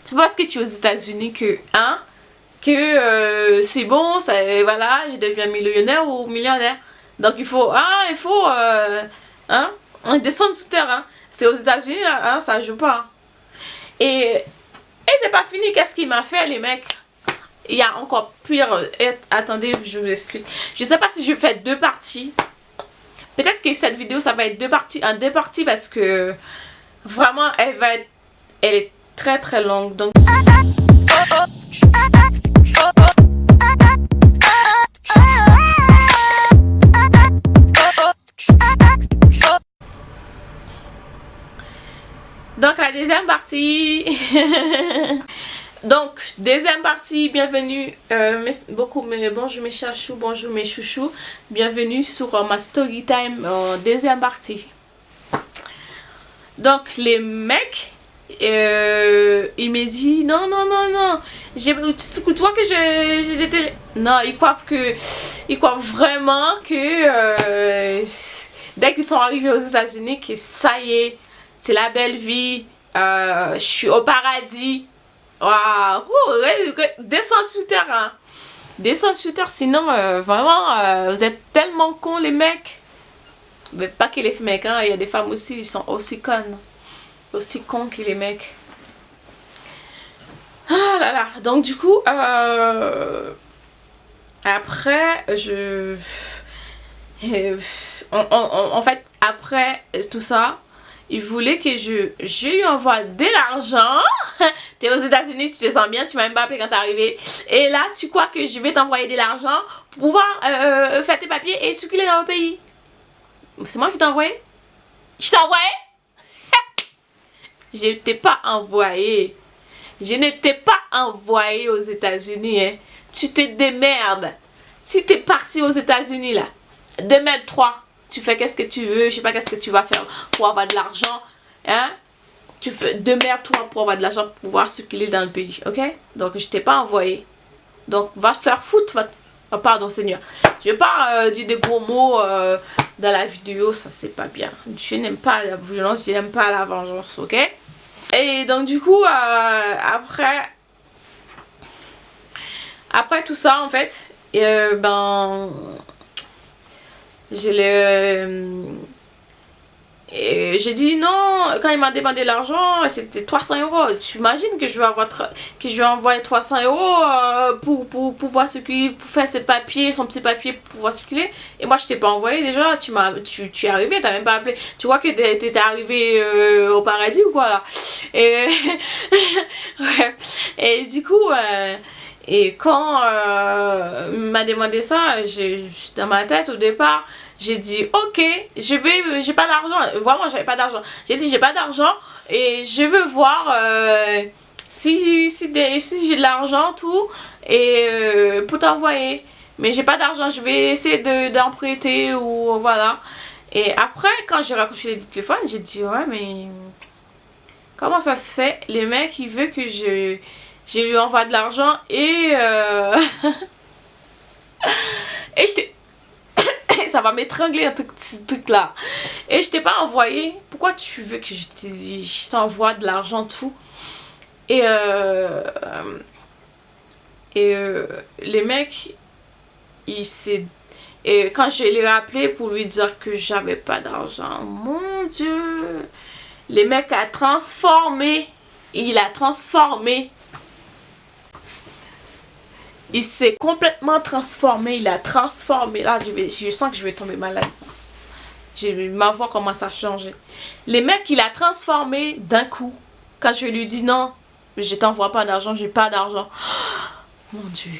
C'est parce que tu es aux États-Unis que, hein, c'est bon, ça, voilà, je deviens millionnaire ou millionnaire. Donc il faut, hein, descendre sous terre, hein. C'est aux États-Unis, hein, ça joue pas. Et c'est pas fini, qu'est-ce qu'il m'a fait, les mecs? Il y a encore pire. Attendez, je vous explique. Je sais pas si je fais 2 parties. Peut-être que cette vidéo, ça va être 2 parties, en 2 parties, parce que vraiment, elle est très très longue. Donc la deuxième partie. Donc, deuxième partie, bienvenue, bonjour mes chachous, bonjour mes chouchous, bienvenue sur ma story time, deuxième partie. Donc, les mecs, il m'a dit, non, tu vois que j'étais, non, ils croient vraiment que, dès qu'ils sont arrivés aux États-Unis, que ça y est, c'est la belle vie, je suis au paradis. Waouh, descends sous terre, hein. Descends sous terre, sinon vraiment vous êtes tellement cons les mecs. Mais pas que les mecs, hein, il y a des femmes aussi, ils sont aussi connes, aussi cons que les mecs. Ah là là, donc du coup après en fait après tout ça, il voulait que je lui envoie de l'argent. T'es aux États-Unis, tu te sens bien, tu m'as même pas appelé quand t'es arrivé. Et là, tu crois que je vais t'envoyer de l'argent pour pouvoir faire tes papiers et circuler dans le pays. C'est moi qui t'ai envoyé? Je t'ai envoyé? Je ne t'ai pas envoyé. Je ne t'ai pas envoyé aux États-Unis. Hein. Tu te démerdes. Si t'es parti aux États-Unis là, démerde-toi. Tu fais qu'est-ce que tu veux, je sais pas qu'est-ce que tu vas faire pour avoir de l'argent, hein? Tu fais démerde-toi pour avoir de l'argent pour pouvoir circuler dans le pays, ok? Donc je t'ai pas envoyé. Donc va te faire foutre, oh, pardon Seigneur. Je vais pas dire des gros mots dans la vidéo, ça c'est pas bien. Je n'aime pas la violence, je n'aime pas la vengeance, ok? Et donc du coup, après tout ça en fait, j'ai dit non, quand il m'a demandé l'argent, c'était 300 €. Tu imagines que je vais envoyer 300 € pour pouvoir circuler, pour faire ses papiers, son petit papier pour pouvoir circuler. Et moi je t'ai pas envoyé déjà, tu es arrivé, t'as même pas appelé. Tu vois que t'étais arrivé au paradis ou quoi là. Et, ouais. Et du coup, et quand il m'a demandé ça, dans ma tête au départ, j'ai dit ok, j'ai pas d'argent, vraiment j'avais pas d'argent. J'ai dit j'ai pas d'argent et je veux voir si j'ai de l'argent tout et pour t'envoyer. Mais j'ai pas d'argent, je vais essayer d'en prêter ou voilà. Et après quand j'ai raccroché le téléphone, j'ai dit ouais mais comment ça se fait? Les mecs ils veulent que je lui envoie de l'argent et et ça va m'étrangler un truc là. Et je t'ai pas envoyé. Pourquoi tu veux que je t'envoie de l'argent tout? Et les mecs, et quand je l'ai rappelé pour lui dire que j'avais pas d'argent, mon Dieu, les mecs a transformé. Il a transformé. Il s'est complètement transformé, il a transformé. Là, je sens que je vais tomber malade. Ma voix commence à changer. Les mecs, il a transformé d'un coup. Quand je lui dis non, je t'envoie pas d'argent, j'ai pas d'argent. Oh, mon Dieu.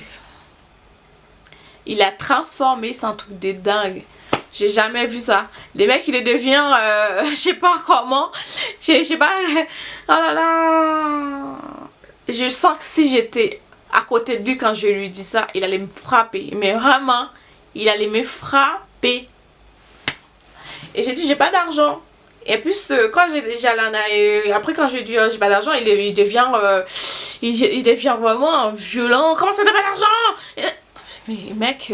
Il a transformé, c'est un truc de dingue. J'ai jamais vu ça. Les mecs, il devient, je sais pas comment. Je sais pas. Oh là là. Je sens que si j'étais à côté de lui quand je lui dis ça, il allait me frapper. Mais vraiment, il allait me frapper. Et j'ai dit, j'ai pas d'argent. Et plus, quand après quand j'ai dit, j'ai pas d'argent, il devient vraiment violent. Comment ça, t'as pas d'argent? Mais mec,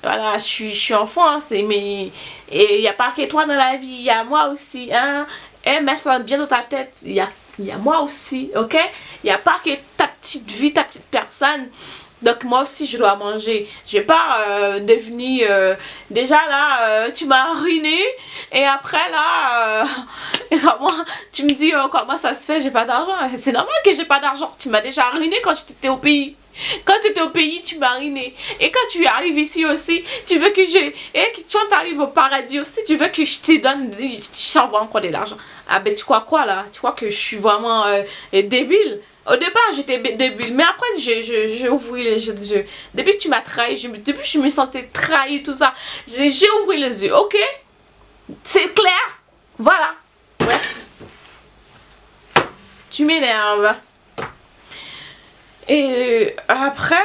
voilà, je suis enfant, hein, et il n'y a pas que toi dans la vie, il y a moi aussi. Hein. Et mets ça bien dans ta tête. Il y a il y a moi aussi, ok? Il n'y a pas que ta petite vie, ta petite personne. Donc moi aussi je dois manger. Je vais pas devenir... déjà là, tu m'as ruiné. Et après là, comment, tu me dis comment ça se fait, j'ai pas d'argent. C'est normal que j'ai pas d'argent. Tu m'as déjà ruiné quand j'étais au pays. Quand tu étais au pays, tu m'as ruiné. Et quand tu arrives ici aussi, tu veux que je... Et quand tu arrives au paradis aussi, tu veux que je te donne... Je t'envoie encore de l'argent. Ah ben tu crois quoi là? Tu crois que je suis vraiment débile? Au départ, j'étais débile, mais après, j'ai ouvert les yeux. Depuis que tu m'as trahi, depuis que je me sentais trahi, tout ça, j'ai ouvert les yeux, ok? C'est clair? Voilà. Bref. Tu m'énerves. Et après,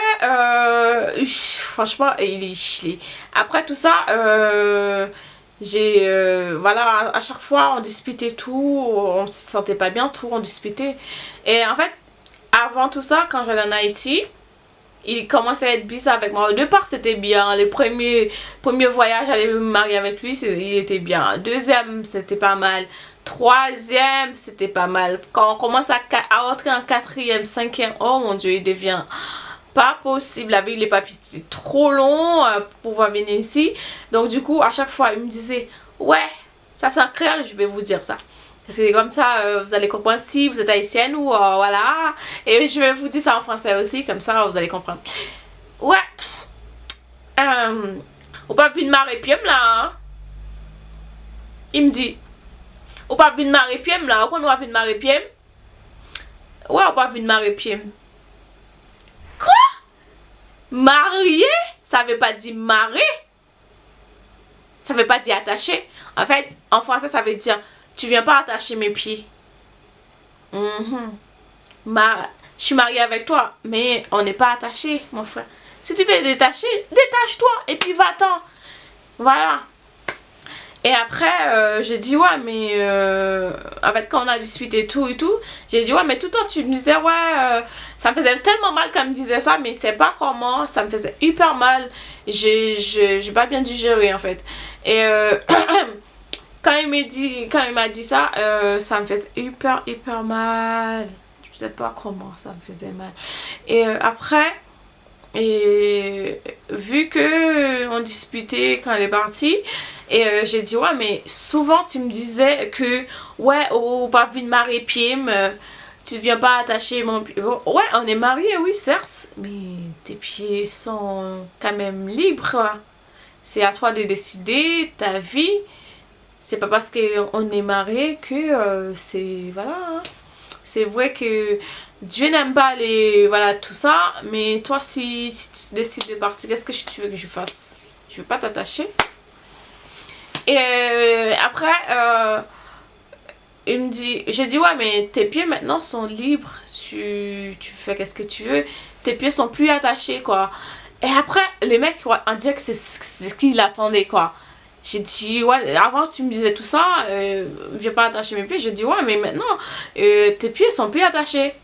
franchement, après tout ça, voilà, à chaque fois, on disputait tout, on se sentait pas bien, tout, on disputait. Et en fait, avant tout ça, quand j'allais en Haïti, il commençait à être bizarre avec moi. Au départ, c'était bien. Les premiers voyages, j'allais me marier avec lui, il était bien. Deuxième, c'était pas mal. Troisième, c'était pas mal. Quand on commence à entrer en quatrième, cinquième, oh mon Dieu, il devient pas possible. Avec les papiers, c'était trop long pour pouvoir venir ici. Donc du coup, à chaque fois, il me disait, ouais, ça c'est en créole, je vais vous dire ça. Parce que comme ça, vous allez comprendre si vous êtes haïtienne ou voilà. Et je vais vous dire ça en français aussi, comme ça vous allez comprendre. Ouais. Ou pas venir marier puis là. Hein? Il me dit, ou pas venir marier puis là. Ou qu'on va venir marier puis. Ouais, ou pas venir marier puis. Quoi? Marier? Ça veut pas dire marier. Ça veut pas dire attacher. En fait, en français, ça veut dire tu viens pas attacher mes pieds. Je suis mariée avec toi, mais on n'est pas attaché, mon frère. Si tu veux détacher, détache-toi et puis va-t'en. Voilà. Et après, j'ai dit, ouais, mais en fait, quand on a discuté tout et tout, j'ai dit, ouais, mais tout le temps, tu me disais, ouais, ça me faisait tellement mal quand il me disait ça, mais c'est pas comment, ça me faisait hyper mal. J'ai pas bien digéré, en fait. Et quand il m'a dit ça, ça me faisait hyper mal. Je sais pas comment ça me faisait mal. Et après, vu que on disputait quand elle est partie, et j'ai dit ouais mais souvent tu me disais que ouais ou pas vu de marier pied, tu viens pas attacher mon pied. Ouais on est mariés oui certes, mais tes pieds sont quand même libres. C'est à toi de décider ta vie. C'est pas parce qu'on est marié que c'est... Voilà. Hein. C'est vrai que Dieu n'aime pas voilà, tout ça. Mais toi, si tu décides de partir, qu'est-ce que tu veux que je fasse? Je veux pas t'attacher. Et après, il me dit... J'ai dit, ouais, mais tes pieds maintenant sont libres. Tu fais qu'est-ce que tu veux. Tes pieds sont plus attachés, quoi. Et après, les mecs, on dirait que c'est ce qu'il attendait, quoi. J'ai dit, ouais, avant tu me disais tout ça, viens pas attacher mes pieds. J'ai dit, ouais, mais maintenant, tes pieds sont plus attachés.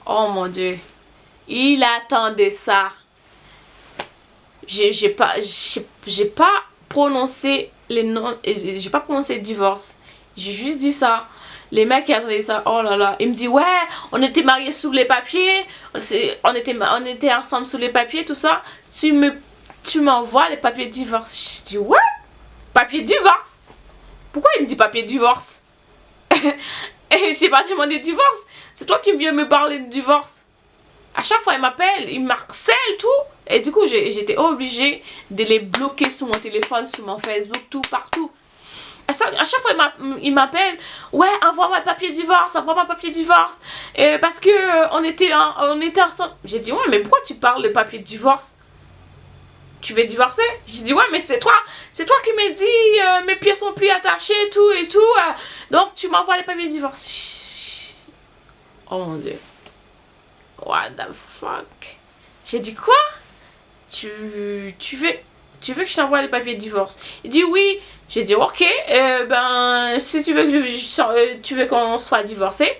Oh mon Dieu. Il attendait ça. J'ai pas prononcé les noms, j'ai pas prononcé divorce. J'ai juste dit ça. Les mecs qui attendaient ça, oh là là. Il me dit, ouais, on était mariés sous les papiers. On était ensemble sous les papiers, tout ça. Tu m'envoies les papiers de divorce. Je dis, ouais. Papier divorce. Pourquoi il me dit papier divorce? Et j'ai pas demandé divorce. C'est toi qui viens me parler de divorce. À chaque fois il m'appelle, il m'harcèle tout. Et du coup j'étais obligée de les bloquer sur mon téléphone, sur mon Facebook, tout, partout. À chaque fois il m'appelle, ouais envoie-moi le papier divorce, envoie-moi le papier divorce. Parce que on était ensemble. J'ai dit ouais mais pourquoi tu parles de papier divorce? Tu veux divorcer? J'ai dit ouais mais c'est toi qui me dis mes pieds sont plus attachés tout et tout, donc tu m'envoies les papiers de divorce. Oh mon Dieu, what the fuck. J'ai dit quoi? Tu veux que je t'envoie les papiers de divorce? Il dit oui. J'ai dit ok, ben si tu veux que tu veux qu'on soit divorcé,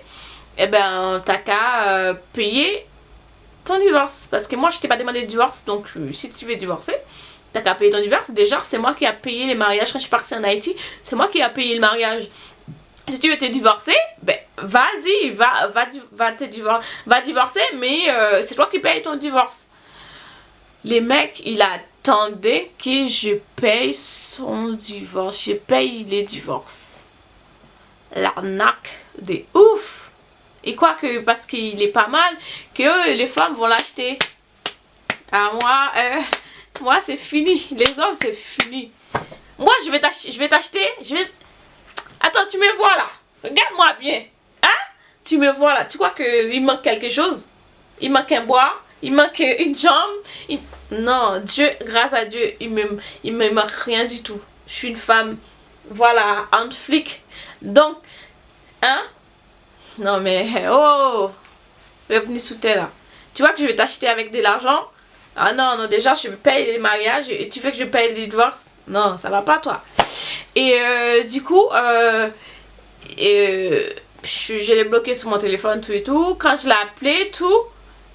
eh ben t'as qu'à payer ton divorce. Parce que moi je t'ai pas demandé de divorce, donc si tu veux divorcer, t'as qu'à payer ton divorce. Déjà c'est moi qui a payé les mariages quand je suis partie en Haïti, c'est moi qui a payé le mariage. Si tu veux te divorcer, ben vas-y, va divorcer, mais c'est toi qui payes ton divorce. Les mecs, il attendait que je paye son divorce. Je paye les divorces. L'arnaque de ouf. Et quoi que, parce qu'il est pas mal, que les femmes vont l'acheter. Ah, moi c'est fini. Les hommes, c'est fini. Moi, je vais t'acheter. Attends, tu me vois là. Regarde-moi bien. Hein? Tu me vois là. Tu crois qu'il manque quelque chose? Il manque un bois? Il manque une jambe? Non, Dieu, grâce à Dieu, il me manque rien du tout. Je suis une femme, voilà, en flic. Donc, hein? Non mais, oh! Revenu sous terre là. Tu vois que je vais t'acheter avec de l'argent? Ah non, non, déjà, je paye les mariages et tu veux que je paye les divorces? Non, ça va pas toi. Et du coup, je l'ai bloqué sur mon téléphone, tout et tout. Quand je l'ai appelé, tout,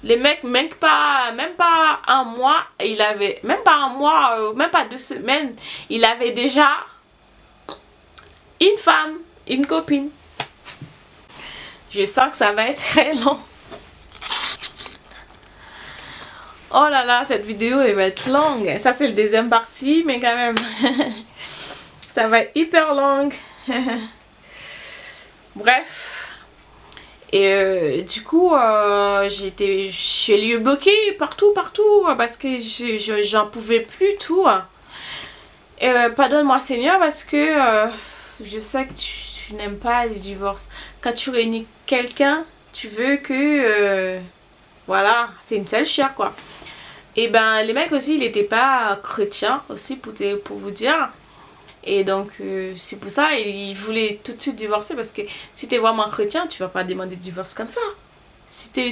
les mecs, même pas un mois, même pas 2 semaines, il avait déjà une femme, une copine. Je sens que ça va être très long. Oh là là, cette vidéo elle va être longue. Ça c'est le deuxième partie, mais quand même, ça va être hyper longue. Bref. Et du coup, je l'ai bloqué partout, parce que j'en pouvais plus tout. Pardonne-moi Seigneur, parce que je sais que tu n'aimes pas les divorces. Quand tu réunis quelqu'un, tu veux que... voilà, c'est une seule chair quoi. Et ben les mecs aussi, il n'était pas chrétien aussi pour vous dire. Et donc c'est pour ça il voulait tout de suite divorcer, parce que si tu es vraiment chrétien, tu vas pas demander de divorce comme ça. Si tu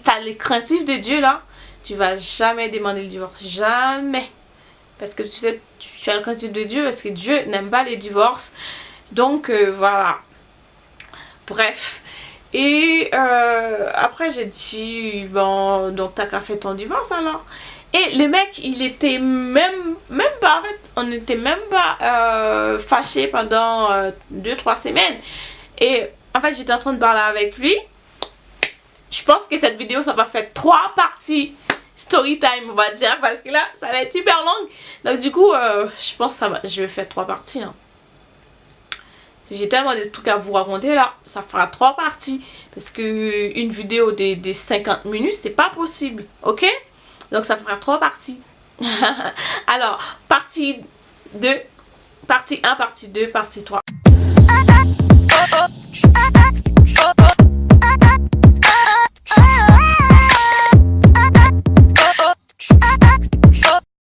as les craintifs de Dieu là, tu vas jamais demander le divorce, jamais. Parce que tu sais, tu as le craintif de Dieu, parce que Dieu n'aime pas les divorces. Donc voilà. Bref. Et après j'ai dit, bon, donc t'as qu'à faire ton divorce alors. Et le mec, il était même pas, en fait, on n'était même pas fâchés pendant 2-3 semaines. Et en fait, j'étais en train de parler avec lui. Je pense que cette vidéo, ça va faire 3 parties story time, on va dire, parce que là, ça va être hyper long. Donc du coup, je pense que je vais faire 3 parties. Hein. Si j'ai tellement de trucs à vous raconter là, ça fera 3 parties. Parce que une vidéo de 50 minutes, c'est pas possible. Ok? Donc ça fera 3 parties. Alors, partie 2, partie 1, partie 2, partie 3.